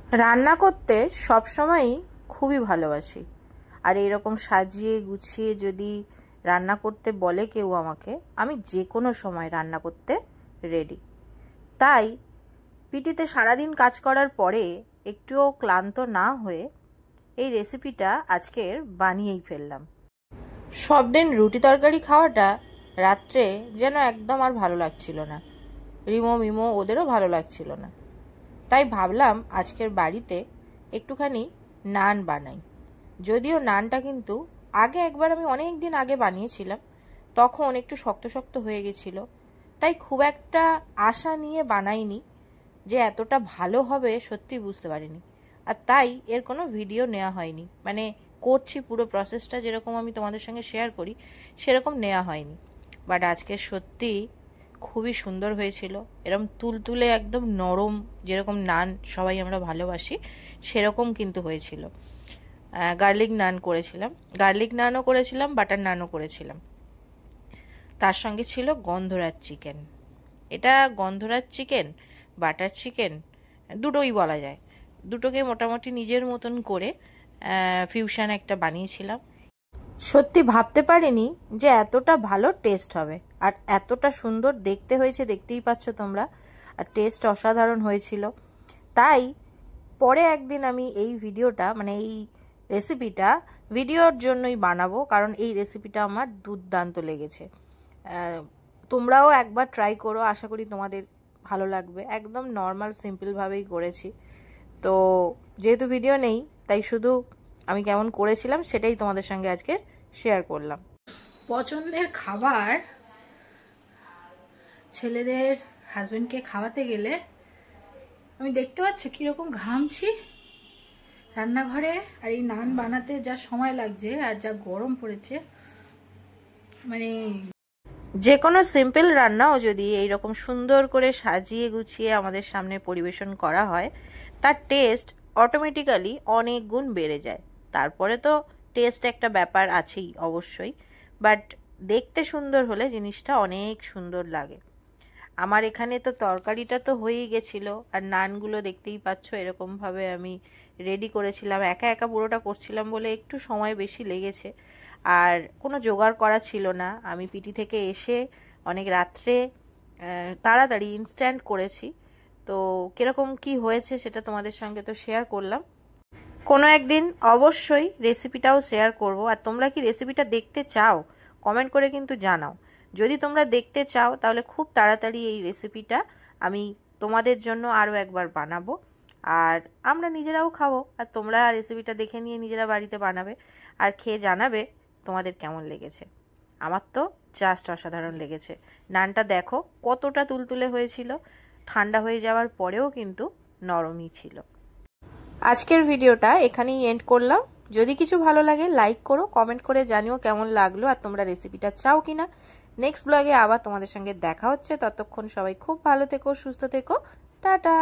রান্না করতে সবসময়ই খুবই ভালোবাসি। আর এইরকম সাজিয়ে গুছিয়ে যদি রান্না করতে বলে কেউ আমাকে, আমি যে কোনো সময় রান্না করতে রেডি। তাই পিটিতে সারাদিন কাজ করার পরে একটুও ক্লান্ত না হয়ে এই রেসিপিটা আজকের বানিয়েই ফেললাম। সব দিন রুটি তরকারি খাওয়াটা রাত্রে যেন একদম আর ভালো লাগছিল না, রিমো মিমো ওদেরও ভালো লাগছিল না। তাই ভাবলাম আজকের বাড়িতে একটুখানি নান বানাই। যদিও নানটা কিন্তু আগে একবার আমি অনেক দিন আগে বানিয়েছিলাম, তখন একটু শক্ত শক্ত হয়ে গেছিলো, তাই খুব একটা আশা নিয়ে বানাইনি যে এতটা ভালো হবে, সত্যি বুঝতে পারিনি। আর তাই এর কোনো ভিডিও নেওয়া হয়নি, মানে করছি পুরো প্রসেসটা যেরকম আমি তোমাদের সঙ্গে শেয়ার করি সেরকম নেওয়া হয়নি। বাট আজকে সত্যি খুবই সুন্দর হয়েছিল, এরকম তুলতুলে একদম নরম, যেরকম নান সবাই আমরা ভালোবাসি সেরকম কিন্তু হয়েছিল। গার্লিক নান করেছিলাম, গার্লিক নানও করেছিলাম, বাটার নানও করেছিলাম। তার সঙ্গে ছিল গন্ধরাজ চিকেন। এটা গন্ধরাজ চিকেন, বাটার চিকেন দুটোই বলা যায়, দুটোকে মোটামুটি নিজের মতন করে ফিউশন একটা বানিয়েছিলাম। সত্যি ভাবতে পারিনি যে এতটা ভালো টেস্ট হবে আর এতটা সুন্দর দেখতে হয়েছে, দেখতেই পাচ্ছ তোমরা। আর টেস্ট অসাধারণ হয়েছিল। তাই পরে একদিন আমি এই ভিডিওটা, মানে এই রেসিপিটা ভিডিওর জন্যই বানাবো, কারণ এই রেসিপিটা আমার দুর্দান্ত লেগেছে। তোমরাও একবার ট্রাই করো, আশা করি তোমাদের ভালো লাগবে। একদম নর্মাল সিম্পলভাবেই করেছি। তো যেহেতু ভিডিও নেই, তাই শুধু আমি কেমন করেছিলাম সেটাই তোমাদের সঙ্গে আজকে শেয়ার করলাম। পছন্দের খাবার ছেলেদের হাজবেন্ডকে খাওয়াতে গেলে আমি দেখতে পাচ্ছি কিরকম ঘামছি রান্নাঘরে। আর এই নান বানাতে যা সময় লাগছে আর যা গরম পড়েছে, মানে যে কোনো সিম্পল রান্নাও যদি এইরকম সুন্দর করে সাজিয়ে গুছিয়ে আমাদের সামনে পরিবেশন করা হয়, তার টেস্ট অটোমেটিক্যালি অনেক গুণ বেড়ে যায়। তারপরে তো টেস্ট একটা ব্যাপার আছেই অবশ্যই, বাট দেখতে সুন্দর হলে জিনিসটা অনেক সুন্দর লাগে। আমার এখানে তো তরকারিটা তো হয়েই গেছিলো, আর নানগুলো দেখতেই পাচ্ছ এরকমভাবে আমি রেডি করেছিলাম। একা একা পুরোটা করছিলাম বলে একটু সময় বেশি লেগেছে, আর কোনো জোগাড় করা ছিল না। আমি পিটি থেকে এসে অনেক রাত্রে তাড়াতাড়ি ইনস্ট্যান্ট করেছি। তো কিরকম কি হয়েছে সেটা তোমাদের সঙ্গে তো শেয়ার করলাম। কোনো একদিন অবশ্যই রেসিপিটাও শেয়ার করব। আর তোমরা কি রেসিপিটা দেখতে চাও কমেন্ট করে কিন্তু জানাও। যদি তোমরা দেখতে চাও তাহলে খুব তাড়াতাড়ি এই রেসিপিটা আমি তোমাদের জন্য আরও একবার বানাবো, আর আমরা নিজেরাও খাবো। আর তোমরা রেসিপিটা দেখে নিয়ে নিজেরা বাড়িতে বানাবে আর খেয়ে জানাবে তোমাদের কেমন লেগেছে। আমার তো জাস্ট অসাধারণ লেগেছে। নানটা দেখো কতটা তুলতুলে হয়েছিল, ঠান্ডা হয়ে যাওয়ার পরেও কিন্তু নরমই ছিল। আজকের ভিডিওটা এখানেই এন্ড করলাম। যদি কিছু ভালো লাগে লাইক করো, কমেন্ট করে জানিও কেমন লাগলো আর তোমরা রেসিপিটা চাও কিনা। নেক্সট ব্লগে আবার তোমাদের সঙ্গে দেখা হচ্ছে। ততক্ষণ সবাই খুব ভালো থেকো, সুস্থ থেকো, টাটা।